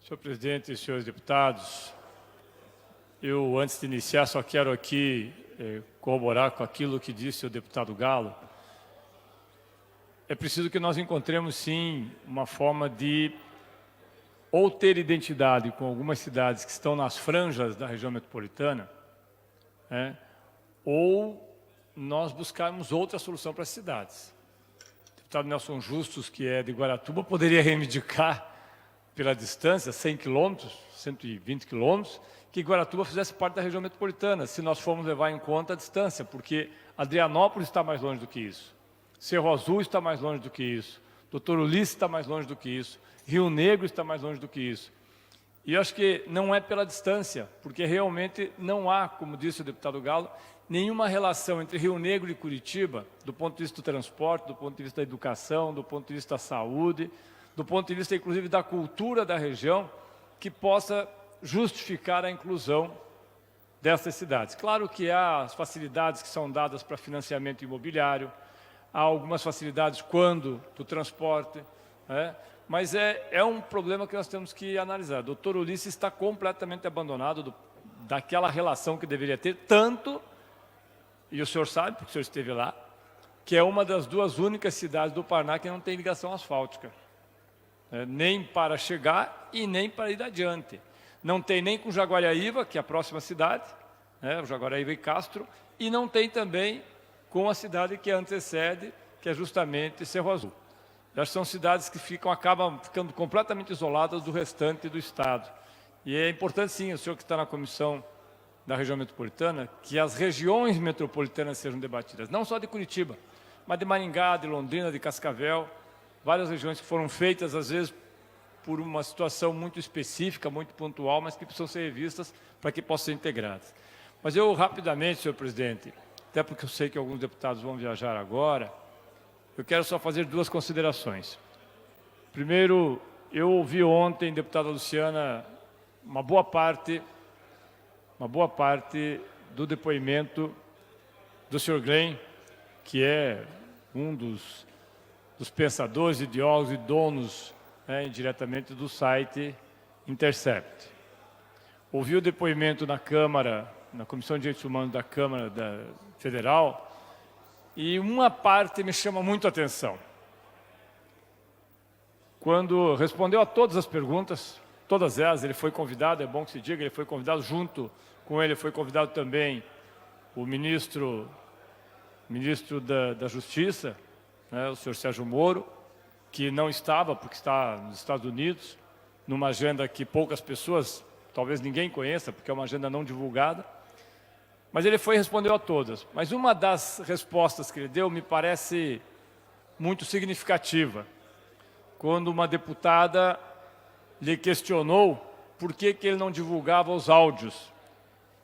Senhor presidente e senhores deputados, eu, antes de iniciar, só quero aqui corroborar com aquilo que disse o deputado Galo. É preciso que nós encontremos, sim, uma forma de ou ter identidade com algumas cidades que estão nas franjas da região metropolitana, ou nós buscarmos outra solução para as cidades. O deputado Nelson Justus, que é de Guaratuba, poderia reivindicar pela distância, 100 quilômetros, 120 quilômetros, que Guaratuba fizesse parte da região metropolitana, se nós formos levar em conta a distância, porque Adrianópolis está mais longe do que isso, Cerro Azul está mais longe do que isso, Doutor Ulisses está mais longe do que isso, Rio Negro está mais longe do que isso. E eu acho que não é pela distância, porque realmente não há, como disse o deputado Galo, nenhuma relação entre Rio Negro e Curitiba, do ponto de vista do transporte, do ponto de vista da educação, do ponto de vista da saúde, do ponto de vista, inclusive, da cultura da região, que possa justificar a inclusão dessas cidades. Claro que há as facilidades que são dadas para financiamento imobiliário, há algumas facilidades quando do transporte, mas é um problema que nós temos que analisar. Doutor Ulisses está completamente abandonado daquela relação que deveria ter, tanto, e o senhor sabe, porque o senhor esteve lá, que é uma das duas únicas cidades do Paraná que não tem ligação asfáltica. Nem para chegar e nem para ir adiante. Não tem nem com Jaguariaíva, que é a próxima cidade, o Jaguariaíva e Castro, e não tem também com a cidade que antecede, que é justamente Cerro Azul. Elas são cidades que acabam ficando completamente isoladas do restante do Estado. E é importante, sim, o senhor que está na comissão da região metropolitana, que as regiões metropolitanas sejam debatidas, não só de Curitiba, mas de Maringá, de Londrina, de Cascavel, várias regiões que foram feitas, às vezes, por uma situação muito específica, muito pontual, mas que precisam ser revistas para que possam ser integradas. Mas eu, rapidamente, senhor presidente, até porque eu sei que alguns deputados vão viajar agora, eu quero só fazer duas considerações. Primeiro, eu ouvi ontem, deputada Luciana, uma boa parte do depoimento do senhor Glenn, que é um dos pensadores, ideólogos e donos, indiretamente, do site Intercept. Ouvi o depoimento na Câmara, na Comissão de Direitos Humanos da Câmara Federal, e uma parte me chama muito a atenção. Quando respondeu a todas as perguntas, todas elas, ele foi convidado, é bom que se diga, ele foi convidado, junto com ele foi convidado também o ministro da Justiça, o senhor Sérgio Moro, que não estava, porque está nos Estados Unidos, numa agenda que poucas pessoas, talvez ninguém conheça, porque é uma agenda não divulgada, mas ele foi e respondeu a todas. Mas uma das respostas que ele deu me parece muito significativa, quando uma deputada lhe questionou por que ele não divulgava os áudios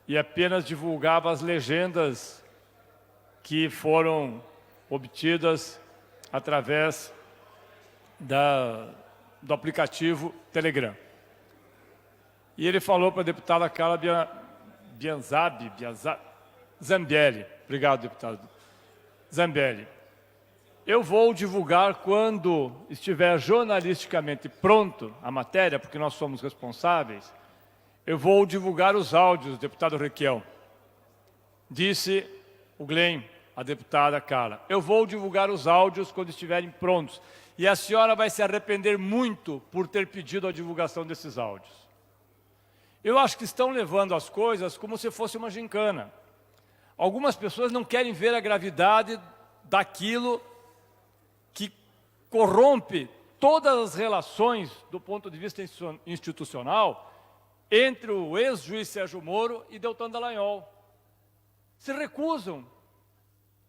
e apenas divulgava as legendas que foram obtidas através do aplicativo Telegram. E ele falou para a deputada Carla Zambelli, obrigado, deputado Zambelli, eu vou divulgar quando estiver jornalisticamente pronto a matéria, porque nós somos responsáveis, eu vou divulgar os áudios, deputado Requião. Disse o Glenn, a deputada Carla, eu vou divulgar os áudios quando estiverem prontos. E a senhora vai se arrepender muito por ter pedido a divulgação desses áudios. Eu acho que estão levando as coisas como se fosse uma gincana. Algumas pessoas não querem ver a gravidade daquilo que corrompe todas as relações do ponto de vista institucional entre o ex-juiz Sérgio Moro e Deltan Dallagnol. Se recusam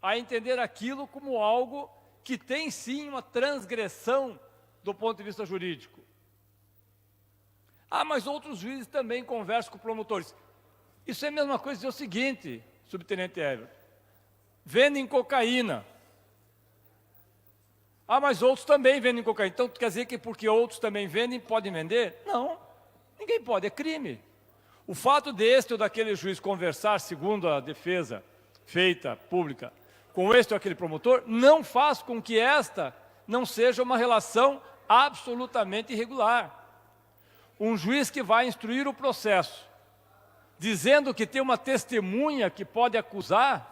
a entender aquilo como algo que tem, sim, uma transgressão do ponto de vista jurídico. Mas outros juízes também conversam com promotores. Isso é a mesma coisa dizer o seguinte, subtenente Everton. Vendem cocaína. Mas outros também vendem cocaína. Então, quer dizer que porque outros também vendem, podem vender? Não, ninguém pode, é crime. O fato deste ou daquele juiz conversar, segundo a defesa feita pública, com este ou aquele promotor, não faz com que esta não seja uma relação absolutamente irregular. um juiz que vai instruir o processo, dizendo que tem uma testemunha que pode acusar,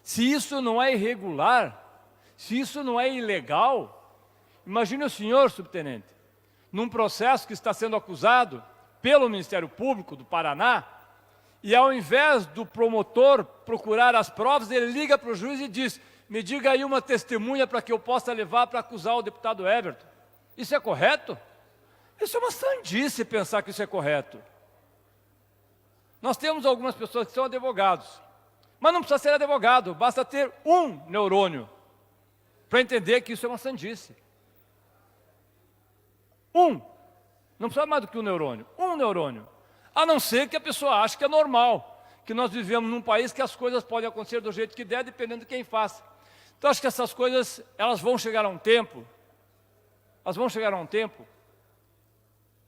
se isso não é irregular, se isso não é ilegal, imagine o senhor, subtenente, num processo que está sendo acusado pelo Ministério Público do Paraná, e ao invés do promotor procurar as provas, ele liga para o juiz e diz: me diga aí uma testemunha para que eu possa levar para acusar o deputado Everton. Isso é correto? Isso é uma sandice pensar que isso é correto. Nós temos algumas pessoas que são advogados, mas não precisa ser advogado, basta ter um neurônio para entender que isso é uma sandice. Não precisa mais do que um neurônio, um neurônio. A não ser que a pessoa ache que é normal, que nós vivemos num país que as coisas podem acontecer do jeito que der, dependendo de quem faça. Então, acho que essas coisas, elas vão chegar a um tempo,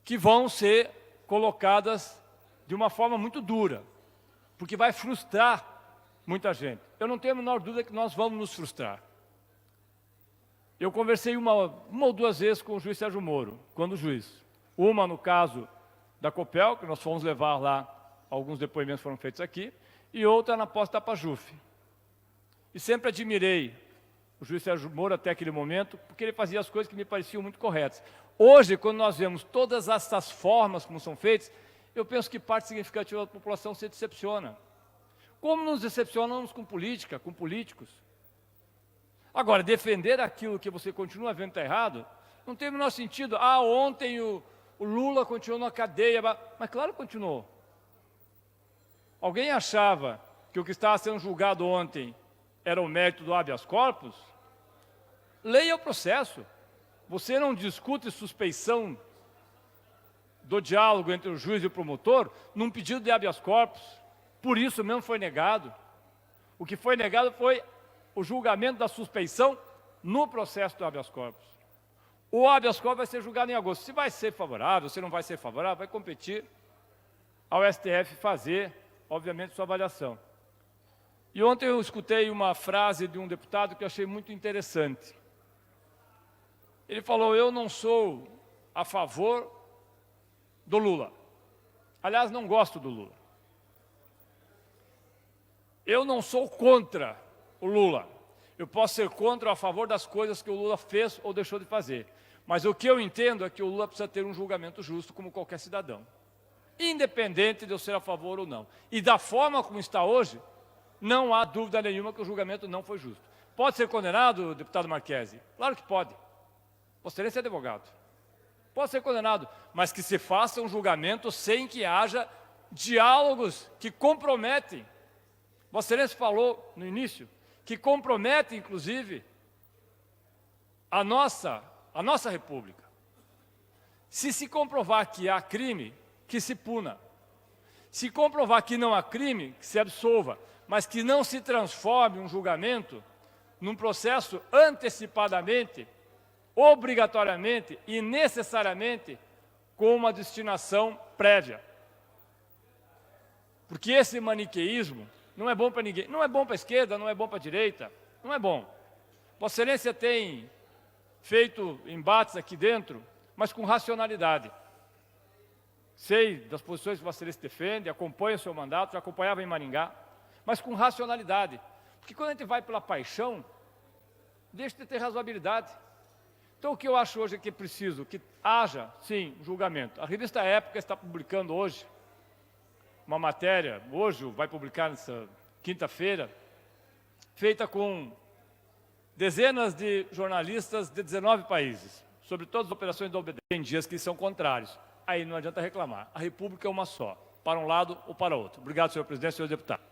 que vão ser colocadas de uma forma muito dura, porque vai frustrar muita gente. Eu não tenho a menor dúvida que nós vamos nos frustrar. Eu conversei uma ou duas vezes com o juiz Sérgio Moro, quando juiz. Uma no caso da Copel, que nós fomos levar lá, alguns depoimentos foram feitos aqui, e outra na posse da Pajuf. E sempre admirei o juiz Sérgio Moro até aquele momento, porque ele fazia as coisas que me pareciam muito corretas. Hoje, quando nós vemos todas essas formas como são feitas, eu penso que parte significativa da população se decepciona. Como nos decepcionamos com política, com políticos? Agora, defender aquilo que você continua vendo está errado, não tem o menor sentido. Ontem o Lula continuou na cadeia, mas claro que continuou. Alguém achava que o que estava sendo julgado ontem era o mérito do habeas corpus? Leia o processo. Você não discute suspeição do diálogo entre o juiz e o promotor num pedido de habeas corpus. Por isso mesmo foi negado. O que foi negado foi o julgamento da suspeição no processo do habeas corpus. O habeas corpus vai ser julgado em agosto. Se vai ser favorável, se não vai ser favorável, vai competir ao STF fazer, obviamente, sua avaliação. E ontem eu escutei uma frase de um deputado que eu achei muito interessante. Ele falou: eu não sou a favor do Lula. Aliás, não gosto do Lula. Eu não sou contra o Lula. Eu posso ser contra ou a favor das coisas que o Lula fez ou deixou de fazer. Mas o que eu entendo é que o Lula precisa ter um julgamento justo como qualquer cidadão, independente de eu ser a favor ou não. E da forma como está hoje, não há dúvida nenhuma que o julgamento não foi justo. Pode ser condenado, deputado Marquesi? Claro que pode. Vossa Excelência é advogado. Pode ser condenado, mas que se faça um julgamento sem que haja diálogos que comprometem. Vossa Excelência falou no início que compromete, inclusive, a nossa República. Se comprovar que há crime, que se puna. Se comprovar que não há crime, que se absolva, mas que não se transforme um julgamento num processo antecipadamente, obrigatoriamente e necessariamente com uma destinação prévia. Porque esse maniqueísmo não é bom para ninguém. Não é bom para a esquerda, não é bom para a direita, não é bom. Vossa Excelência tem feito embates aqui dentro, mas com racionalidade. Sei das posições que Vossa Excelência defende, acompanha o seu mandato, já acompanhava em Maringá, mas com racionalidade. Porque quando a gente vai pela paixão, deixa de ter razoabilidade. Então, o que eu acho hoje é que é preciso que haja, sim, julgamento. A revista Época está publicando hoje uma matéria, hoje vai publicar nessa quinta-feira, feita com dezenas de jornalistas de 19 países, sobre todas as operações da obediência. Tem dias que são contrários. Aí não adianta reclamar. A República é uma só, para um lado ou para outro. Obrigado, senhor presidente, senhor deputado.